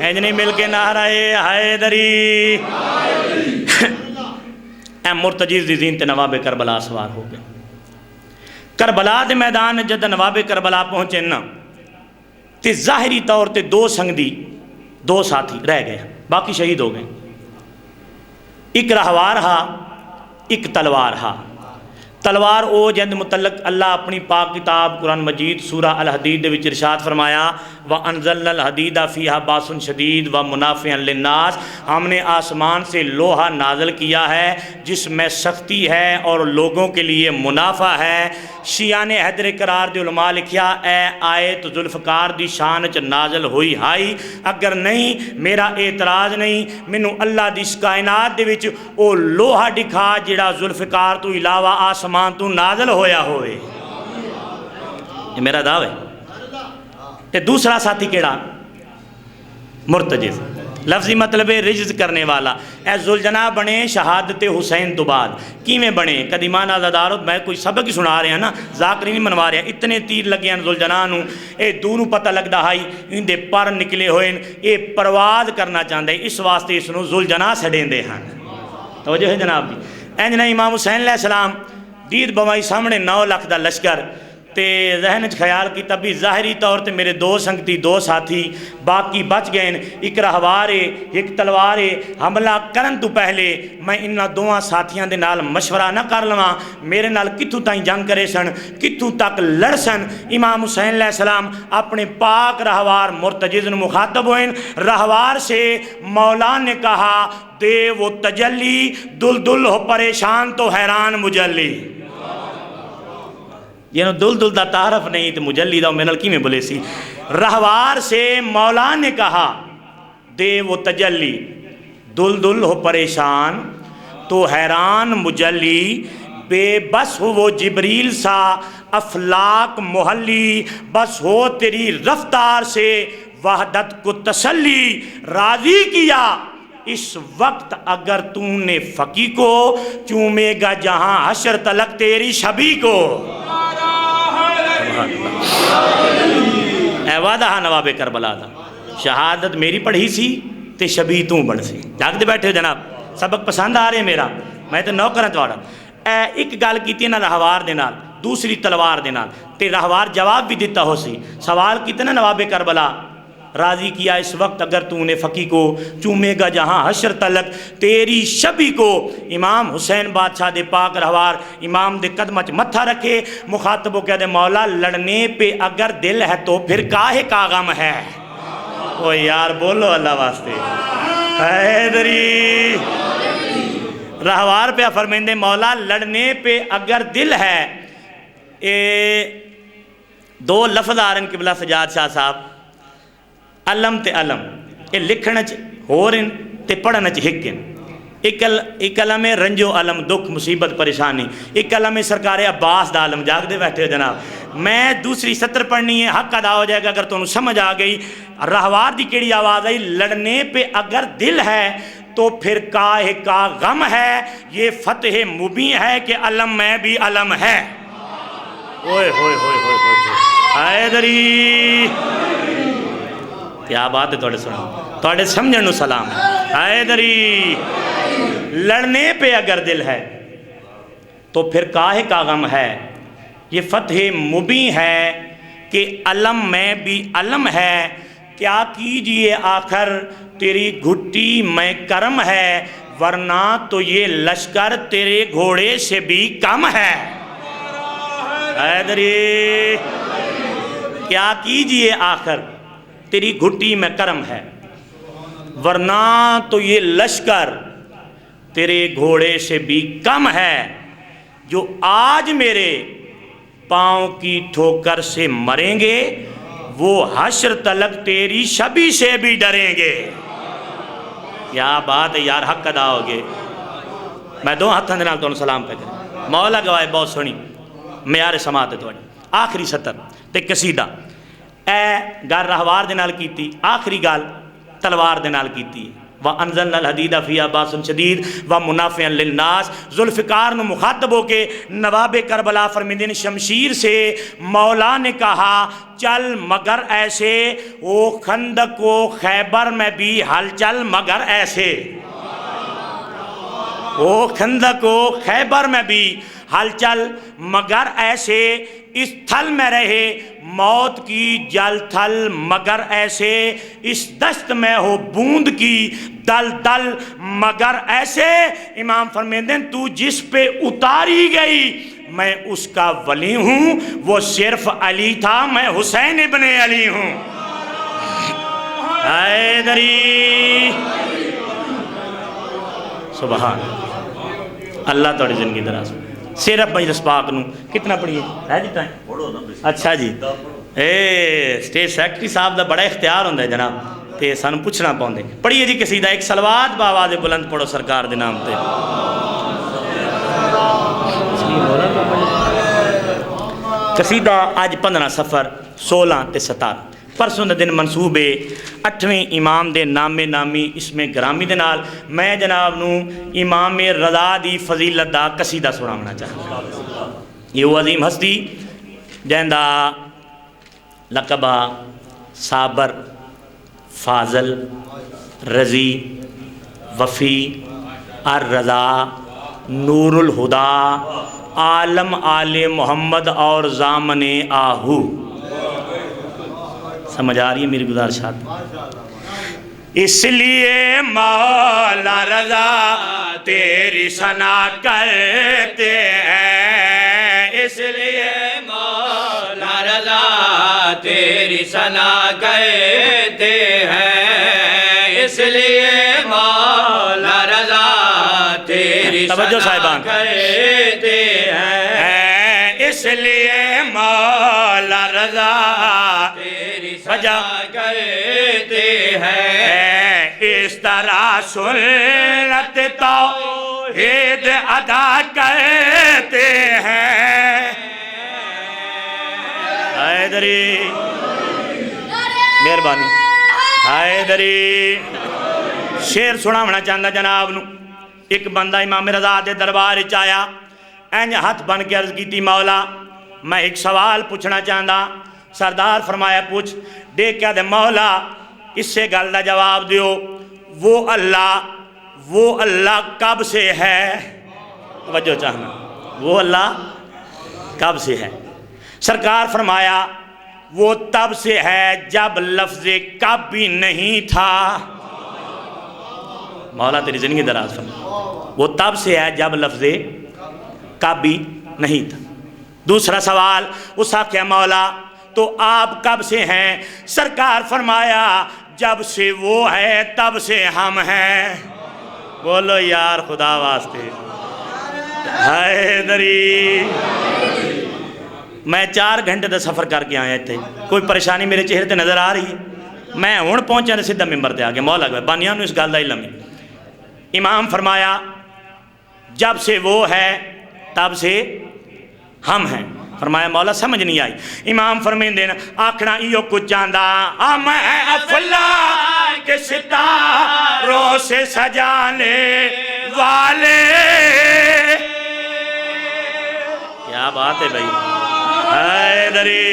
ਇੰਜ ਨਹੀਂ ਮਿਲ ਕੇ ਨਾਰਾ ਹਾਇਦਰੀ। اے مرتجز دی زین تے نواب کربلا سوار ہو گئے۔ کربلا دے میدان جد نواب کربلا پہنچے نا تے ظاہری طور تے دو سنگدی دو ساتھی رہ گئے، باقی شہید ہو گئے۔ ایک رہوار ہا ایک تلوار ہا۔ تلوار او جند متعلق اللہ اپنی پاک کتاب قرآن مجید سورہ الحدید دے وچ ارشاد فرمایا وَأَنزَلْنَا الْحَدِيدَ فِيهَا بَأْسٌ شَدِيدٌ وَمُنَافِعًا لِلنَّاسِ، ہم نے آسمان سے لوہا نازل کیا ہے جس میں سختی ہے اور لوگوں کے لیے منافع ہے۔ شیعہ نے حیدر قرار دے علماء لکھیا اے آیت ذوالفقار دی شان چ نازل ہوئی ہائی، اگر نہیں میرا اعتراض نہیں، مینوں اللہ دی اس کائنات دے وچ او لوہا دکھا جڑا ذوالفقار تو علاوہ آسمان تو نازل ہویا ہوئے۔ یہ میرا دعوی ہے۔ تے دوسرا ساتھی کیڑا؟ مرتجز، لفظی مطلب ہے رجز کرنے والا۔ اے ذوالجناح بنے شہادت حسین تو بعد کیویں بنے؟ قدیمان آزادارو میں کوئی سبق ہی سنا رہا نا، ذاکر نہیں منوا رہا، اتنے تیر لگے ہیں ذوالجناح نو، اے دوروں پتہ لگدا ہائی ان دے پر نکلے ہوئے، اے پرواز کرنا چاہندے، اس واسطے اس نو ذوالجناح سڑیندے ہیں۔ توجہ ہے جناب جی۔ اینجنا امام حسین علیہ السلام دید بوائی سامنے 9 لاکھ دا لشکر تے ذہن خیال کی تبھی ظاہری طور تے میرے دو سنگتی دو ساتھی باقی بچ گئے، ایک رہوارے ایک تلوارے۔ حملہ کرن تو پہلے میں انہاں دوہاں ساتھیاں دے نال مشورہ نہ کر لواں میرے نال کتھوں تائیں جنگ کرے سن، کتھوں تک لڑ سن۔ امام حسین علیہ السلام اپنے پاک رہوار مرتجز نے مخاطب ہوئے، رہوار سے مولا نے کہا دے وہ تجلی، دل دل ہو پریشان تو حیران مجلی۔ یہ دل دل دا تعارف نہیں تو مجلی دا میں کی میں بولے سی۔ رہوار سے مولا نے کہا دے وہ تجلی، دل دل ہو پریشان تو حیران مجلی، بے بس ہو وہ جبریل سا افلاک محلی، بس ہو تیری رفتار سے وحدت کو تسلی، راضی کیا اس وقت اگر تو نے فقی کو، چومے گا جہاں حشر تلک تیری شبی کو۔ اے وعدہ نواب کربلا دا، شہادت میری پڑھی سی تے شبی تو بڑھ سی۔ جاگ دے بیٹھے ہو جناب، سبق پسند آ رہے میرا، میں تو نو کرنا چاہتا۔ اے ایک گال کیتی نا رہوار دے نال، دوسری تلوار دے نال، تے رہوار جواب بھی دیتا ہو سی۔ سوال کیتے نا نواب کربلا، راضی کیا اس وقت اگر تو نے فقی کو، چومے گا جہاں حشر تلک تیری شبی کو۔ امام حسین بادشاہ دے پاک رہوار امام دے قدمچ متھا رکھے، مخاطبوں کہہ دے مولا لڑنے پہ اگر دل ہے تو پھر کاہے کا غم ہے۔ او یار بولو اللہ واسطے حیدری۔ رہوار پہ فرمیندے مولا لڑنے پہ اگر دل ہے، دو لفظ آ رہے قبلہ سجاد شاہ صاحب، علم تے علم، یہ لکھنا ہو رہن تے پڑھنا ہکن۔ ایک علم ہے رنجو علم، دکھ مصیبت پریشانی، ایک علم ہے سرکار عباس دا علم۔ جاگ دے بیٹھے ہو جناب، میں دوسری سطر پڑھنی ہے، حق ادا ہو جائے گا اگر تو انہوں سمجھ آ گئی۔ رہوار دی کیڑی آواز آئی، لڑنے پہ اگر دل ہے تو پھر کاہے کا غم ہے، یہ فتح مبین ہے کہ علم میں بھی علم ہے۔ اوئے ہوئے ہوئے ہوئے ہوئے حیدری، کیا بات ہے توڑے سنو، توڑے سمجھن نو سلام ہے۔ حیدری، لڑنے پہ اگر دل ہے تو پھر کاہے کا غم ہے، یہ فتح مبین ہے کہ علم میں بھی علم ہے۔ کیا کیجئے آخر تیری گھٹی میں کرم ہے، ورنہ تو یہ لشکر تیرے گھوڑے سے بھی کم ہے۔ حیدری، کیا کیجئے آخر تیری گھٹی میں کرم ہے، ورنہ تو یہ لشکر تیرے گھوڑے سے بھی کم ہے۔ جو آج میرے پاؤں کی ٹھوکر سے مریں گے، وہ حشر تلک تیری شبی سے بھی ڈریں گے۔ کیا بات ہے یار، حق ادا ہوگے۔ میں دو ہاتھاں دے نال تانوں سلام پہ کریں، مولا گواہ بہت سونی معیار سماعت ہے تواڈی۔ آخری سطر تے قصیدہ، اے گل رہوار دے نال کیتی، آخری گل تلوار دے نال کیتی۔ وَأَنزَلْنَا الْحَدِيدَ فِيهَا بَأْسٌ شَدِيدٌ وَمُنَافِعًا لِلنَّاسِ۔ ذوالفقار نے مخاطب ہو کے نواب کربلا فرمیندے شمشیر سے مولا نے کہا چل مگر ایسے، او خندق و خیبر میں بھی ہل چل مگر ایسے، او خندق و خیبر میں بھی ہل چل مگر ایسے، اس تھل میں رہے موت کی جل تھل مگر ایسے، اس دشت میں ہو بوند کی دل دل مگر ایسے۔ امام فرمیندے تو جس پہ اتاری گئی میں اس کا ولی ہوں، وہ صرف علی تھا میں حسین ابن علی ہوں۔ حیدری سبحان اللہ توڑی زندگی دراز صرف مجلس پاک نو کتنا پڑھیے ہے جی ٹائم؟ اچھا جی سٹیج سیکٹری صاحب دا بڑا اختیار ہوندہ ہے جناب، تے سانو پوچھنا پاؤندے۔ پڑھیے جی قصیدہ ایک صلوات بآواز بلند پڑھو سرکار دے نام تے۔ قصیدہ آج 15 سفر 16 تے 17 پرسوں دے دن منصوبے 8ویں امام دے نامے نامی اس میں گرامی دے نال میں جناب نو امام رضا دی فضیلت دا قصیدہ سناونا چاہتا ہوں۔ یہ وہ عظیم ہستی جہندہ لقبہ صابر، فاضل، رضی، وفی، الرضا، نور الہدا، عالم آل محمد اور زامن آہو۔ سمجھ آ رہی ہے میری گزارشات؟ اس لیے مولا رضا تیری ثنا کرتے ہیں، اس لیے مولا رضا تیری ثنا کرتے ہیں، اس لیے مولا رضا تیری ثنا کرتے ہیں، اس لیے مولا رضا وجہ کرتے ہیں، اس طرح سنت توحید ادا کرتے ہیں۔ حیدری مہربانی حیدری شیر سناونا چاہتا جناب نو۔ ایک بندہ امام رضا دے دربار چایا، اینج ہاتھ بن کے عرض کی تھی مولا میں ایک سوال پوچھنا چاہتا۔ سردار فرمایا پوچھ دے کیا دے مولا، اس سے گل دا جواب دیو، وہ اللہ کب سے ہے؟ توجہ چاہنا، وہ اللہ کب سے ہے؟ سرکار فرمایا وہ تب سے ہے جب لفظ کب بھی نہیں تھا۔ مولا تیری زندگی دراز فرمایا وہ تب سے ہے جب لفظ کب بھی نہیں تھا۔ دوسرا سوال اس آخیا مولا تو آپ کب سے ہیں؟ سرکار فرمایا جب سے وہ ہے تب سے ہم ہیں۔ بولو یار خدا واسطے حیدری۔ میں 4 گھنٹے دا سفر کر کے آیا تھے، کوئی پریشانی میرے چہرے تے نظر آ رہی ہے؟ میں ہون پہنچا سیدھا ممبر تے آگے مولا گئے بانیان اس گل دا علم ہے۔ امام فرمایا جب سے وہ ہے تب سے ہم ہیں۔ فرمایا مولا سمجھ نہیں آئی۔ امام فرمین دینا آکھنا ایو کچھ جاندہ میں افلا کے ستاروں سے سجانے والے۔ کیا بات ہے بھائی حیدری۔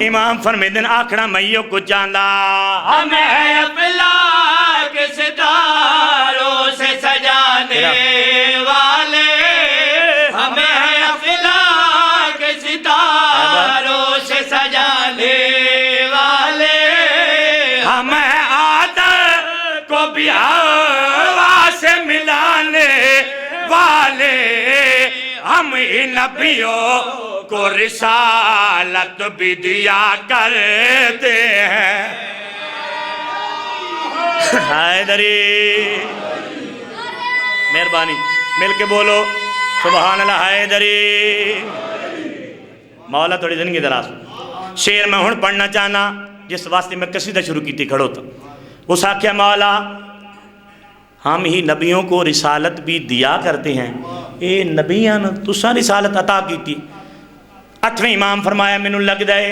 امام فرمین دینا آکھنا میں ایو کچھ جاندہ میں افلا کے ستاروں سے سجانے والے، ہمیں افلا کے ستاروں سے سجانے والے، ہمیں آدم کو بھی ہوا سے ملانے والے، ہم ہی نبیوں کو رسالت بھی دیا کرتے ہیں۔ حیدری مہربانی مل کے بولو سبحان اللہ حیدری۔ مولا تھوڑی زندگی دراز شیر میں ہون پڑھنا چاہنا جس واسطے میں قصیدہ شروع کی تھی کھڑو تھا۔ اس آخیا مولا ہم ہی نبیوں کو رسالت بھی دیا کرتے ہیں، اے نبیان تساں رسالت عطا کی تھی۔ 8ویں امام فرمایا مینوں لگ دے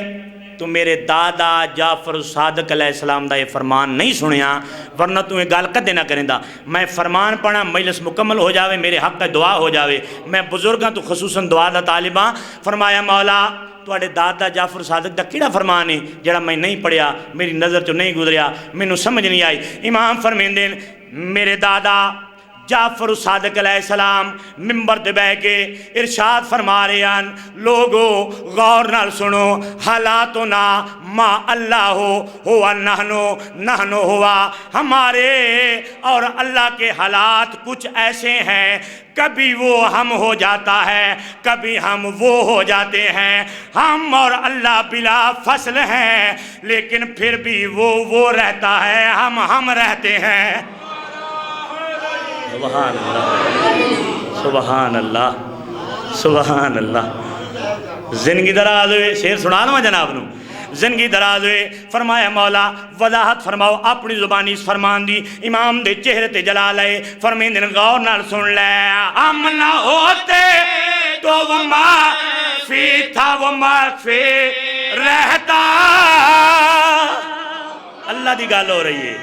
تو میرے دادا جعفر صادق علیہ السلام دا یہ فرمان نہیں سنیا، ورنہ تو یہ گال کدے نہ کریں دا۔ میں فرمان پڑھا مجلس مکمل ہو جاوے، میرے حق کا دعا ہو جاوے، میں بزرگاں تو خصوصاً دعا دا طالباں۔ فرمایا مولا تواڈے دادا جعفر صادق دا کیڑا فرمان ہے جڑا میں نہیں پڑھیا، میری نظر چوں نہیں گزریا، مینوں سمجھ نہیں آئی۔ امام فرمیندے میرے دادا جعفر صادق علیہ السلام ممبر دے بہ کے ارشاد فرما رہے ہیں، لوگو غور نال سنو، حالاتنا ما اللہ ہوا نحنو ہوا، ہمارے اور اللہ کے حالات کچھ ایسے ہیں، کبھی وہ ہم ہو جاتا ہے، کبھی ہم وہ ہو جاتے ہیں، ہم اور اللہ بلا فصل ہیں، لیکن پھر بھی وہ رہتا ہے، ہم رہتے ہیں۔ سبحان اللہ سبحان اللہ سبحان اللہ۔ زندگی دراز ہوئے، شیر سنا لوں جناب نو، زندگی دراز ہوئے۔ فرمایا مولا وضاحت فرماؤ اپنی زبانی اس فرمان دی، امام دے چہرے تے جلال ہے، فرمیندے غور نال سن لے، ہم نہ ہوتے تو وہ معافی تھا، وہ معافی رہتا۔ اللہ دی گال ہو رہی ہے،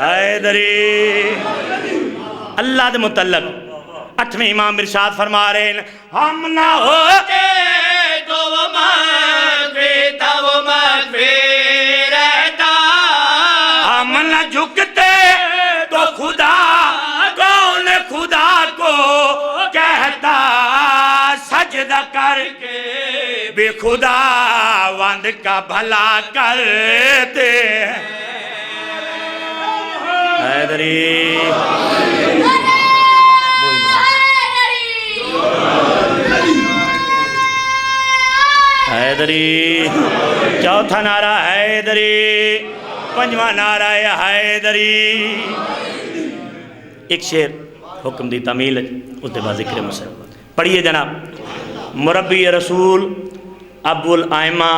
حیدری اللہ دے متعلق 8ویں امام ارشاد فرما رہے ہیں، ہم نہ ہوتے تو وہ معافی تھا، وہ معافی رہتا، ہم نہ جھکتے تو خدا کون خدا کو کہتا، سجدہ کر کے بے خدا وند کا بھلا کرتے۔ حیدری حیدری، چوتھا نعرہ حیدری، پنجواں نعرہ حیدری۔ ایک شعر حکم دی تعمیل ہے، اس دے بعد ذکر مسلم پڑھیے جناب۔ مربی رسول ابو الائمہ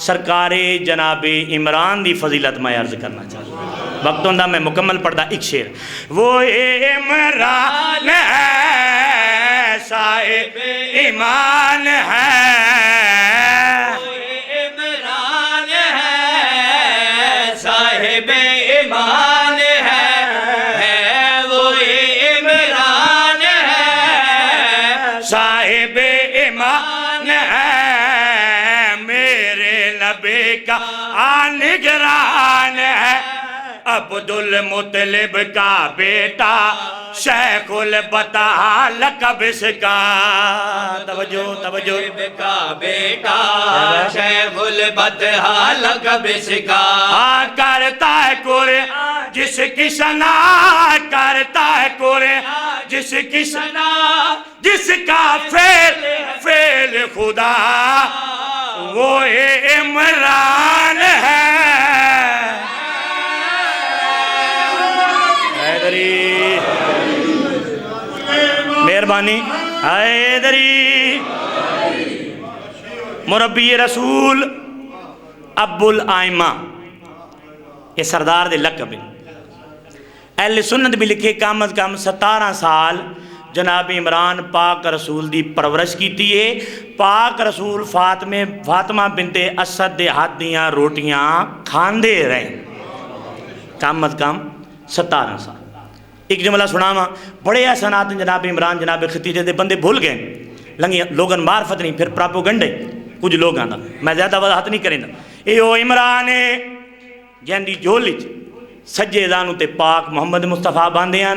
سرکار جناب عمران دی فضیلت میں عرض کرنا چاہتا ہوں، وقت ہوندہ میں مکمل پڑھتا ایک شعر۔ وہ عمران ہے صاحب ایمان ہے، وہ عمران ہے صاحب ایمان ہے، وہ عمران ہے صاحب ایمان ہے، میرے نبی کا نگران ہے، عبدالمطلب کا بیٹا شیخ البطحہ لقب اس کا، توجہ توجہ، کا بیٹا شیخ البطحہ لقب اس کا، کرتا ہے قرآن جس کی ثنا، کرتا ہے قرآن جس کی ثنا، جس کا فعل خدا وہ عمران ہے۔ مہربانی حیدری، مربی رسول ابو الائمہ، یہ سردار دے لقب ہے۔ اہل سنت بھی لکھے کم از کم 17 سال جناب عمران پاک رسول دی پرورش کیتی ہے۔ پاک رسول فاطمہ بنت اسد دے ہاتھ دیاں روٹیاں کھاندے رہے، کم از کم 17 سال۔ ایک جملہ سناواں، بڑے احسانات جناب عمران جناب ختیجہ دے بندے بھول گئے، لنگی لوگن معرفت نہیں، پھر پراپوگنڈے کچھ لوگ آندا، میں زیادہ وضاحت نہیں کریں دا۔ اے او عمران ہے جہندی جھولی سجے زانو تے پاک محمد مصطفیٰ باندھے ہیں،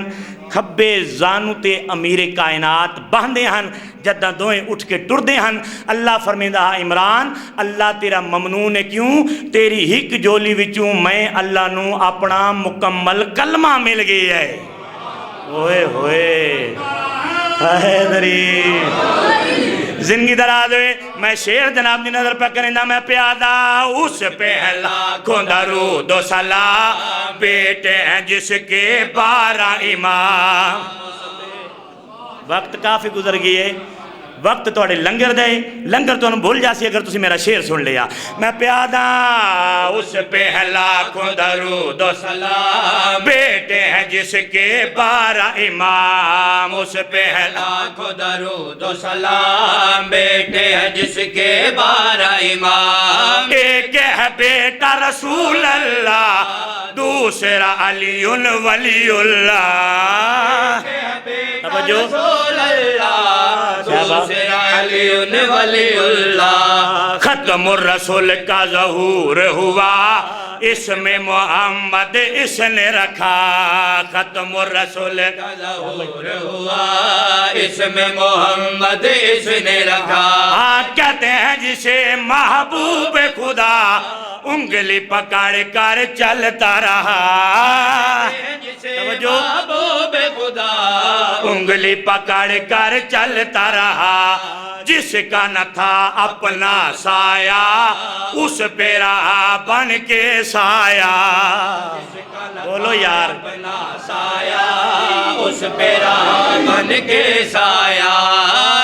کھبے زانو تے امیر کائنات باندھے ہیں، جدہ دوئیں اٹھ کے ٹردے ہیں۔ اللہ فرمیدہ عمران اللہ تیرا ممنون ہے، کیوں؟ تیری ہک جولی وچوں میں اللہ نو اپنا مکمل کلمہ مل گئی ہے۔ ہوئے ہوئے حیدری، زندگی دراز ہوئے۔ میں شیر جناب دی نظر پہ کرندہ، میں پیادہ اس پہلا کو درود و سلام بیٹے ہیں جس کے 12 امام۔ وقت کافی گزر گئی ہے، وقت توڑے لنگر دے لنگر تو بھول جاسی اگر تسی میرا شعر سن لیا میں پیادا اس پہ ہے لاکھوں درود و سلام بیٹے ہیں جس کے 12 امام اس پہ ہے لاکھوں درود و سلام بیٹے ہیں جس کے 12 امام ایک ہے بیٹا رسول اللہ دوسرا علی ولی اللہ توجہ دوسرا علی ولی اللہ ختم الرسول کا ظہور ہوا اسم محمد اس نے رکھا ختم الرسول کا ظہور ہوا اسم محمد اس نے رکھا کہتے ہیں جسے محبوب خدا انگلی پکڑ کر چلتا رہا توجہ محبوب خدا انگلی پکڑ کر چلتا رہا جس کا نہ تھا اپنا سایہ اس پہ رہا بن کے سایہ بولو یار اپنا سایہ اس پہ رہا بن کے سایہ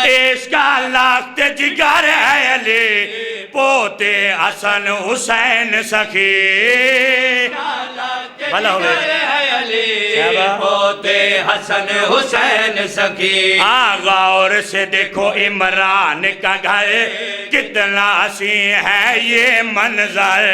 اس کا لاکھ جگر ہے علی پوتے حسن حسین سخی بھلا ہوئے پوتے حسن حسین سخی غور سے دیکھو عمران کا گھر کتنا حسین ہے یہ منظر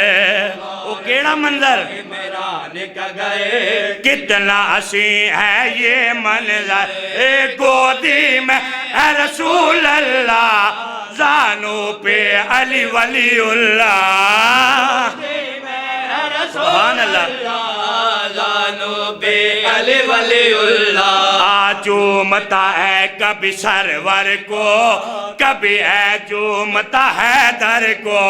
وہ کیڑا منظر عمران کا گھر کتنا حسین ہے یہ منظر گودی میں اے رسول اللہ زانو پہ علی ولی اللہ سبحان اللہ زانو پہ علی ولی اللہ چومتا ہے کبھی سرور کو کبھی ہے چومتا ہے در کو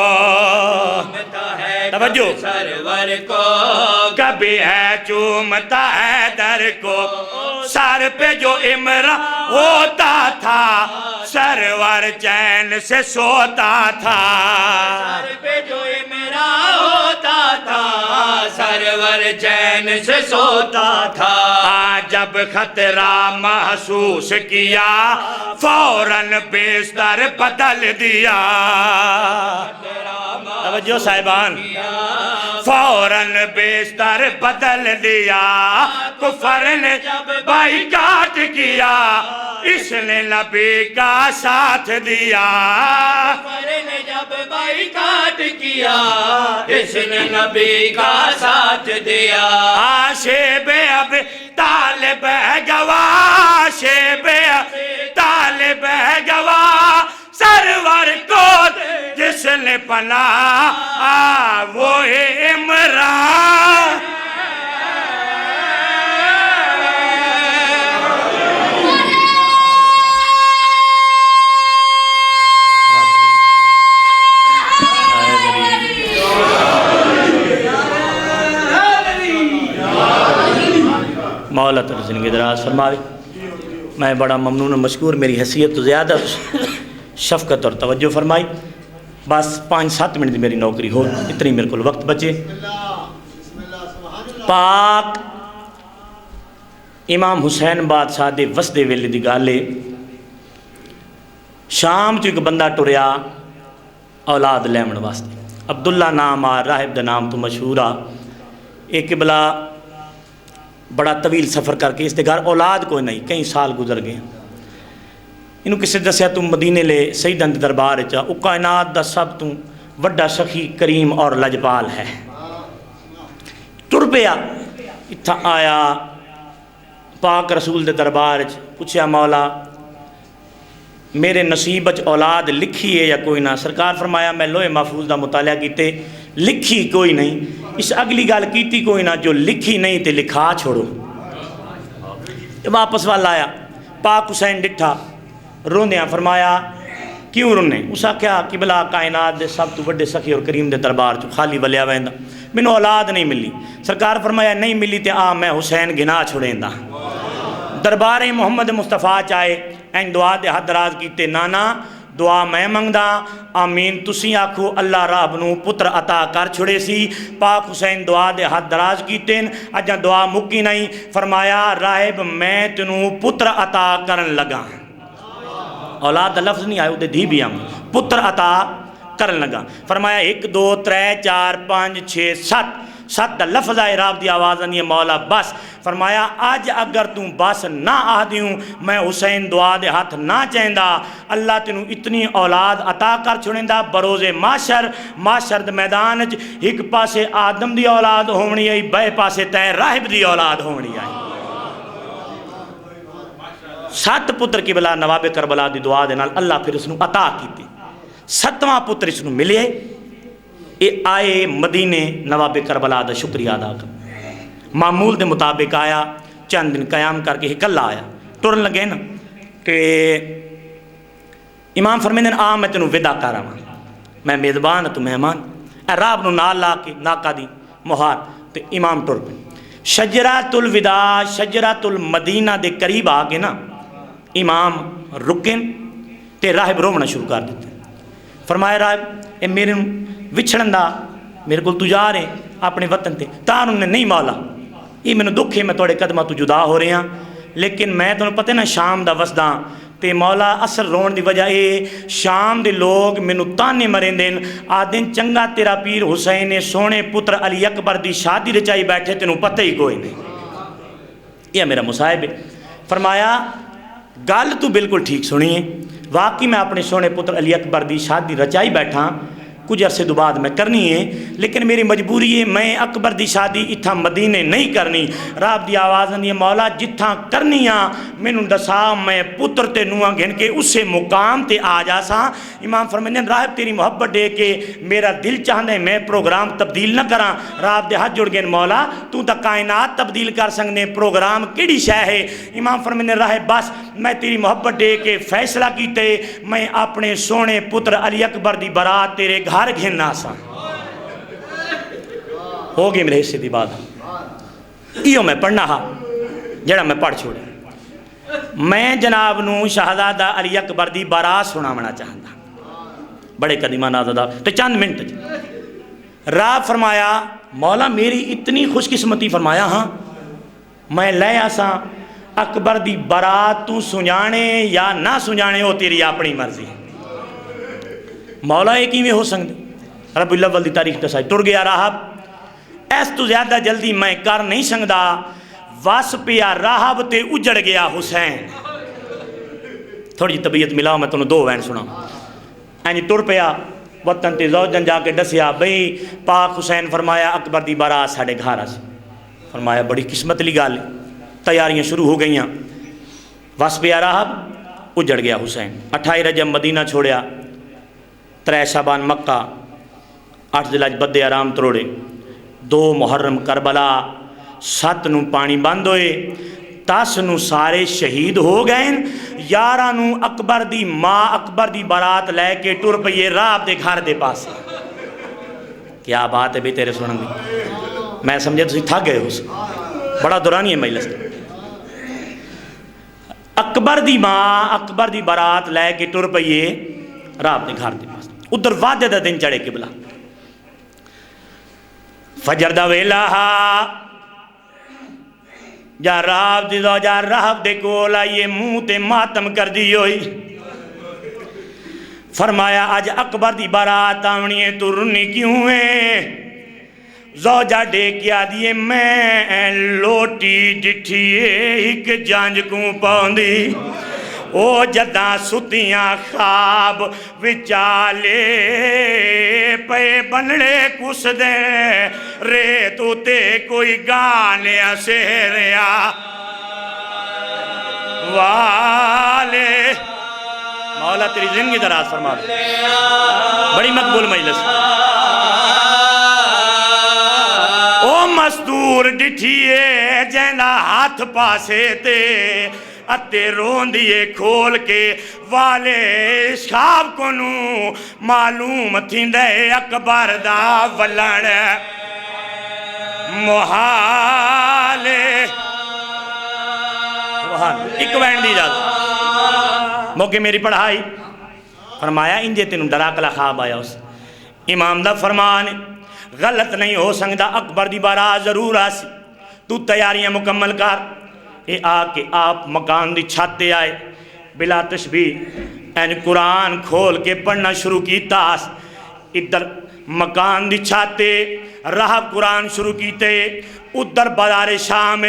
توجہ سرور کو کبھی ہے چومتا ہے در کو سر پہ جو عمرہ ہوتا تھا سرور چین سے سوتا تھا سر پہ جو عمرہ ہوتا تھا سرور چین سے سوتا تھا جب خطرہ محسوس کیا فوراً بستر بدل دیا توجہ صاحبان فوراً بستر بدل دیا کفر نے جب بائیکاٹ کیا اس نے نبی کا ساتھ دیا کفر نے جب بائیکاٹ کیا اس نے نبی کا ساتھ دیا شیب اب طالب ہے گواہ شیب اب طالب ہے گواہ سرور کو جس نے پناہ وہ عمران مولا تعالی زندگی دراز فرماوے میں بڑا ممنون و مشکور میری حیثیت تو زیادہ شفقت اور توجہ فرمائی بس 5-7 منٹ دی میری نوکری ہو اتنی میرے کو وقت بچے پاک امام حسین بادشاہ دے وسدے ویلے دی گالے شام تو ایک بندہ ٹریا اولاد لیمن واسطے عبداللہ نام آ راہب دا نام تو مشہور آ ایک قبلہ بڑا طویل سفر کر کے اس دے گھر اولاد کوئی نہیں کئی سال گزر گئے انہوں کسی دسیا تم مدینے لے سیدن دے دربار چاہ او کائنات دا سب تم وڈا سخی کریم اور لجپال ہے ٹر پیا اتھا آیا پاک رسول دے دربار چاہ پوچھیا مولا میرے نصیب اچ اولاد لکھی ہے یا کوئی نہ سرکار فرمایا میں لوہے محفوظ دا مطالعہ کیتے لکھی کوئی نہیں اس اگلی گال کیتی کوئی نہ جو لکھی نہیں تے لکھا چھوڑو واپس والا آیا پاک حسین ڈٹھا روندیاں فرمایا کیوں رونے اسا کیا قبلہ کائنات دے سب تو بڑے سخی اور کریم دے دربار چو خالی ولیا ویندہ مینوں اولاد نہیں ملی سرکار فرمایا نہیں ملی تے میں حسین گنا چھوڑیندہ دربار محمد مصطفیٰ چاہے این دعا دے حد دراز کیتے نانا دعا میں منگدا آمین تسی آکھو اللہ رب نو پتر عطا کر چھڑے سی پاک حسین دعا دے حد دراز کیتے اجا دعا مکی نہیں فرمایا راہب میں تنو پتر عطا کرن لگا اولاد دا لفظ نہیں آیا وہ دھی بھی آم پتر عطا کرن لگا فرمایا 1 2 3 4 5 6 7 7 دا لفظ آئے راب دی آواز آنی ہے مولا بس فرمایا آج اگر تم بس نہ آہ دیوں میں حسین دعا دے ہاتھ نہ چاہندہ اللہ تینوں اتنی اولاد عطا کر چھوڑندہ بروز معاشر دے میدان ایک پاسے آدم دی اولاد ہونی آئی بے پاسے تے راہب دی اولاد ہونی آئی 7 پتر قبلہ نواب کربلا دی دعا دے نال اللہ پھر اس نے عطا کی تھی 7واں پتر اس نے ملے اے آئے مدینے نواب کربلا دا شکریہ ادا کر معمول دے مطابق آیا چند دن قیام کر کے کل آیا ٹرن لگے نا کہ امام فرمیندن میں تینوں ودا کر رہا ہوں میں میزبان تو مہمان اے راب نو نال لا کے ناکا دی مہار تے امام ٹر پہ شجرات الوداع شجرات المدینہ دے قریب آ کے نا امام رکن تے راہب رومنا شروع کر دیتے فرمایا راہب اے میرے وچھڑن دا میرے کو تو جا رہے اپنے وطن تے تار انہیں نہیں مولا یہ میں نے دکھ ہے میں توڑے قدمہ تو جدا ہو رہے ہیں لیکن میں تو پتہ نا شام دا وسداں تے مولا اثر رون دی وجہ اے شام دے لوگ میں نے تانے مرین دین آدن چنگا تیرا پیر حسین سونے پتر علی اکبر دی شادی رچائی بیٹھے تینوں پتہ ہی کوئی نہیں یہ میرا مصائب ہے فرمایا گال تو بالکل ٹھیک سنیے واقعی میں اپنے سونے پتر علی اکبر دی شادی رچائی بیٹھا کچھ عرصے دو بعد میں کرنی ہے لیکن میری مجبوری ہے میں اکبر دی شادی اتھا مدینے نہیں کرنی راب دی آواز نہیں مولا جتھا کرنی میں نوں دسا میں پتر تے نواں گھن کے اسے مقام تے آ جا سا امام فرمائیں راہب تیری محبت دے کے میرا دل چاہتا ہے میں پروگرام تبدیل نہ کراں راب دے ہاتھ جڑ گئے مولا تو تا کائنات تبدیل کر سکنے پروگرام کیڑی شے ہے امام فرمائیں راہب بس میں تیری محبت دے کے فیصلہ کیتے میں اپنے سونے پتر علی اکبر دی برات تیرے گھر گھننا سا ہو گئی میرے حصے دی بات ایو میں پڑھنا ہا جڑا میں پڑھ چھوڑے میں جناب نو شہزادہ علی اکبر دی برات سناونا چاہتا بڑے قدیمہ نازدہ تو چند منٹ راب فرمایا مولا میری اتنی خوش قسمتی فرمایا ہاں میں لے آسا اکبر دی برات تو سنجانے یا نہ سنجانے ہو تیری اپنی مرضی مولا ایک ہی میں ہو سکتے رب اللہ دی تاریخ دسائی ٹر گیا راہب ایس تو زیادہ جلدی میں کر نہیں سکتا واس پیا راہب تے اجڑ گیا حسین تھوڑی طبیعت ملاؤ میں تنہوں 2 وین سنا اینی ٹر پیا وطن تے زوجن جا کے ڈسیا بھئی پاک حسین فرمایا اکبر دی برات ساڑھے گھارا سے فرمایا بڑی قسمت لی گال تیاریاں شروع ہو گئیاں واس پیا راہب اجڑ گیا حسین 28 رجب مدینہ چھوڑیا 3 شعبان مکہ 8 ذی الحج بدے آرام تروڑے 2 محرم کربلا 7 نو پانی بند ہوئے 10 نو سارے شہید ہو گئے 11 نو اکبر دی ماں اکبر دی برات لے کے ٹر پئیے راب دے گھر دے پاس کیا بات ہے بھی تیرے سنن دی میں سمجھے تسی تھا گئے ہو بڑا دورانی ہے مجلس اکبر دی ماں اکبر دی برات لے کے ٹر پئیے راب دے گھر دے پاس ادھر وعدے دا دن چڑھے قبلہ فجر دا ویلا جا راب دی دو جا رہب دے کولا یہ منہ تے ماتم کر دی ہوئی فرمایا آج اکبر دی برات آونی ہے تو رنی کیوں ہے زوجہ ڈے کیا دیئے میں لوٹی ڈٹھیے ایک جانج کوں پاؤندی او جدہ ستیاں خواب وچالے پے بنڑے کس دے رے تو تے کوئی گانے سہریا والے مولا تیری زندگی دراز فرما دے بڑی مقبول مجلس او مستور ڈٹھیے جینا ہاتھ پاسے تے اتے رون دیئے کھول کے والے خواب کو نو معلوم تھی دے اکبر دا ولن محالے ایک وین دی جاتا موقع میری پڑھائی فرمایا انجے تینوں ڈراکلا خواب آیا اس امام دا فرمان غلط نہیں ہو سکتا اکبر دی بارہ ضرور آسی تو تیاریاں مکمل کر اے آ کے آپ مکان دی چھاتے آئے بلا تشبیح این قرآن کھول کے پڑھنا شروع کیتا ادھر مکان دی چھاتے راہ قرآن شروع کیتے ادھر بازار شام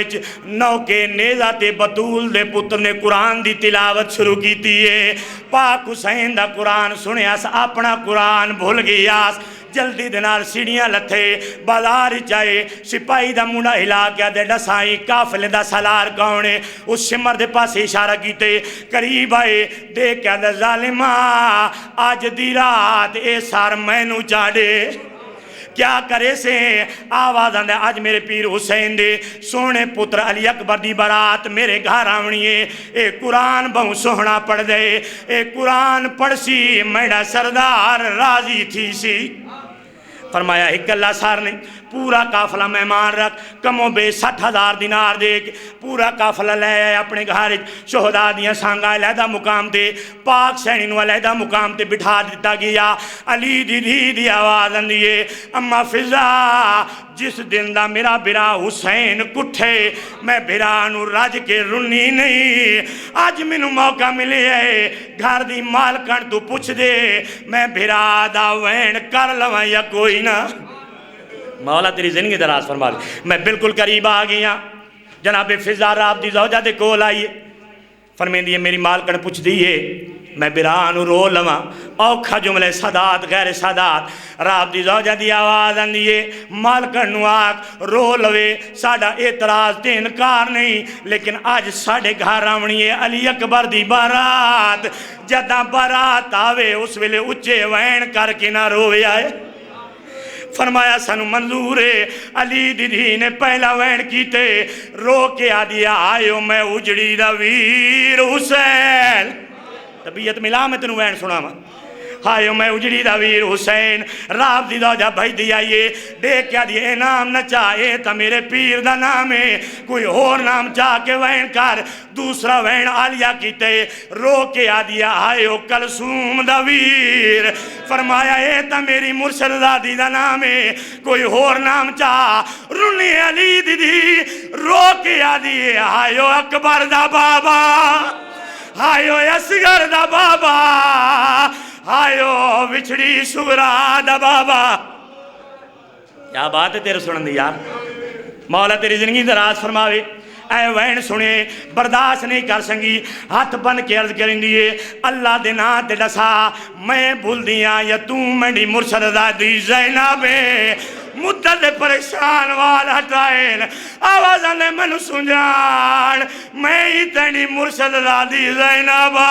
نوکے نیزہ تے بطول دے پتر نے قرآن دی تلاوت شروع کیتی ہے پاک حسین دا قرآن سنیاس اپنا قرآن بھول گیاس جلدی دنار سیڑیاں لتھے بازار چاہے سپاہی دا منڈا ہلا کیا دے ڈسائی کافلے دا سالار کونے اس شمر دے پاس اشارہ کیتے قریب آئے دے کیا دے ظالمہ آج دی رات اے سار مینو چاڑے کیا کرے سے آواز آندے آج میرے پیر حسین دے سونے پتر علی اکبر دی برات میرے گھر آونی ہے اے قرآن بہوں سوہنا پڑھ دے اے قرآن پڑھ سی میڈا سردار راضی تھی سی فرمایا ایک اللہ سار نے پورا قافلہ مہمان رکھ کم و بے 60,000 دینار دے کے پورا قافلہ لے آئے اپنے گھر شہداء دیاں سانگا علیحدہ مقام تے پاک سینی نو علیحدہ مقام تے بٹھا دیتا گیا علی دی آواز اندیے اما فضا جس دن دا میرا برا حسین کٹھے میں برا نو راج کے رنی نہیں آج منو موقع ملے ہے گھر دی مالکن تو پوچھ دے میں برا دا وین کر لواں یا کوئی نہ مولا تیری زندگی دراز فرما دے میں بالکل قریب آ گیا جناب فضا راب دی زوجہ دے کول آئیے فرمین دیئے میری مالکن پوچھ دیئے میں برانو رو لواں اوکھا جملے صدات غیر صدات راب دی زوجہ دی آواز اندیے مالکن نو آگ رو لوے ساڑھا اعتراض تے انکار نہیں لیکن آج ساڑھے گھر آونی ہے علی اکبر دی بارات جدہ بارات آوے اس ویلے اچھے وین کر کے نہ روے آئے فرمایا سانو منظور ہے علی دی نے پہلا وین کیتے رو کے آدیا آئیو میں اجڑی دا ویر حسین طبیعت ملا میں تنو وین سنا ماں آئیو میں اجڑی دا ویر حسین راب دی دا بھائی دیا یہ دیکھ کیا دیئے نام نہ چاہے تا میرے پیر دا نام ہے کوئی اور نام چاہ کے وین کر دوسرا وین آلیا کیتے رو کے آدیا آئیو کلثوم دا ویر فرمایا اے تا میری مرشد دادی دا نام ہے کوئی اور نام چاہ رنی علی دی رو کے آدیا آئیو اکبر دا بابا آئیو اصغر دا بابا آئیو وچھڑی سغرا دا بابا کیا بات ہے تیرے سنن دی یار مولا تیری زندگی دراز فرماوے اے وین سنے برداشت نہیں کر سنگی ہاتھ بن کے عرض کریں دیئے اللہ دینا تے ڈسا میں بھول دیا یا تو منڈی مرشد دادی زینبے مدت پریشان والا ہٹائیں آوازاں نے منو سنجان میں ہی تینی مرشد دادی زینبہ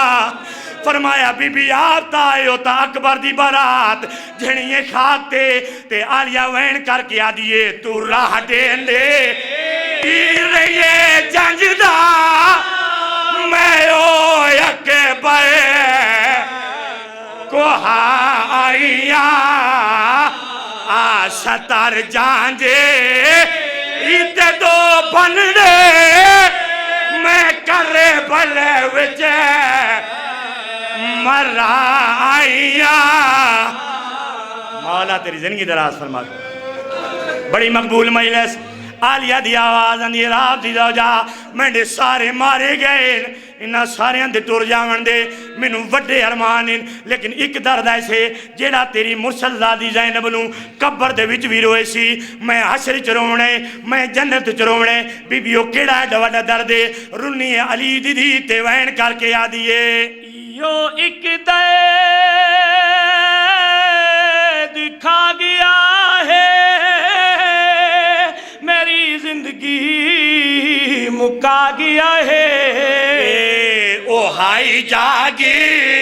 فرمایا بی بی آپ تائے ہوتا اکبر دی بارات جھنیے کھاکتے تے آلیا وین کر کے آدیے تو راہ دین دے پیر رہیے جنجدہ میں او یکے بے کوہا آئیا آشتر جانجے ایتے دو بندے میں کرے بلے وچے مرا آئیا مولا تیری زندگی دراز فرما بڑی مقبول مجلس آلیہ دی آواز اندی راب دی زوجہ میں نے سارے مارے گئے انہا سارے اندے ٹور جاون دے منو وڈے ارمان لیکن ایک درد ایسے جیڑا تیری مرشد زادی زینب نو قبر دے وچ بھی روئے سی میں حشر چرونے میں جنت چرونے بی بیو کیڑا ہے ڈوڑا دردے رنی علی دی تے وین کر کے آدیے یو ایک دے دکھا گیا ہے میری زندگی مکا گیا ہے او ہائی جاگی